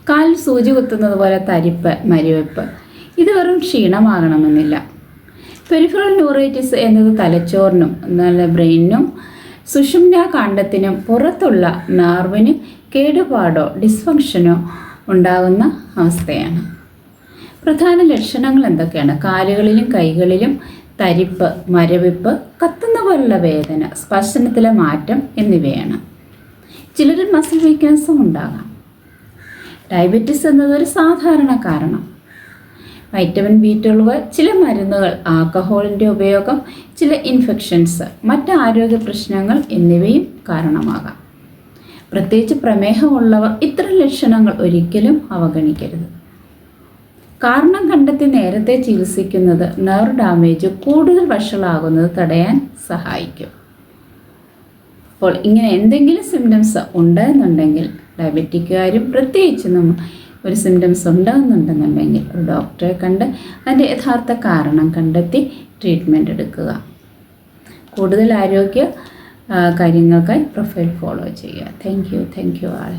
കാലിൽ സൂചി കുത്തുന്നത് പോലെ തരിപ്പ്, മരവിപ്പ്, ഇത് വെറും ക്ഷീണമാകണമെന്നില്ല. പെരിഫറൽ ന്യൂറൈറ്റിസ് എന്നത് തലച്ചോറിനും ബ്രെയിനിനും സുഷുമ്നാകാണ്ഡത്തിനും പുറത്തുള്ള നെർവിന് കേടുപാടോ ഡിസ്ഫങ്ഷനോ ഉണ്ടാകുന്ന അവസ്ഥയാണ്. പ്രധാന ലക്ഷണങ്ങൾ എന്തൊക്കെയാണ്? കാലുകളിലും കൈകളിലും തരിപ്പ്, മരവിപ്പ്, കത്തുന്ന പോലുള്ള വേദന, സ്പർശനത്തിലെ മാറ്റം എന്നിവയാണ്. ചിലരിൽ മസിൽ വീക്ക്നെസ്സും ഉണ്ടാകാം. ഡയബറ്റീസ് എന്നതൊരു സാധാരണ കാരണം. വൈറ്റമിൻ B12, ചില മരുന്നുകൾ, ആൽക്കഹോളിൻ്റെ ഉപയോഗം, ചില ഇൻഫെക്ഷൻസ്, മറ്റ് ആരോഗ്യ പ്രശ്നങ്ങൾ എന്നിവയും കാരണമാകാം. പ്രത്യേകിച്ച് പ്രമേഹമുള്ളവർ ഇത്തരം ലക്ഷണങ്ങൾ ഒരിക്കലും അവഗണിക്കരുത്. കാരണം കണ്ടെത്തി നേരത്തെ ചികിത്സിക്കുന്നത് നെർവ് ഡാമേജ് കൂടുതൽ വഷളാകുന്നത് തടയാൻ സഹായിക്കും. അപ്പോൾ ഇങ്ങനെ എന്തെങ്കിലും സിംറ്റംസ് ഉണ്ടെന്നുണ്ടെങ്കിൽ ഡയബറ്റിക്കുകാരും പ്രത്യേകിച്ച് ഒരു സിംറ്റംസ് ഉണ്ടാകുന്നുണ്ടെന്നുണ്ടെങ്കിൽ ഒരു ഡോക്ടറെ കണ്ട് അതിൻ്റെ യഥാർത്ഥ കാരണം കണ്ടെത്തി ട്രീറ്റ്മെൻറ്റ് എടുക്കുക. കൂടുതൽ ആരോഗ്യ കാര്യങ്ങൾക്കായി പ്രൊഫൈൽ ഫോളോ ചെയ്യുക. Thank you all.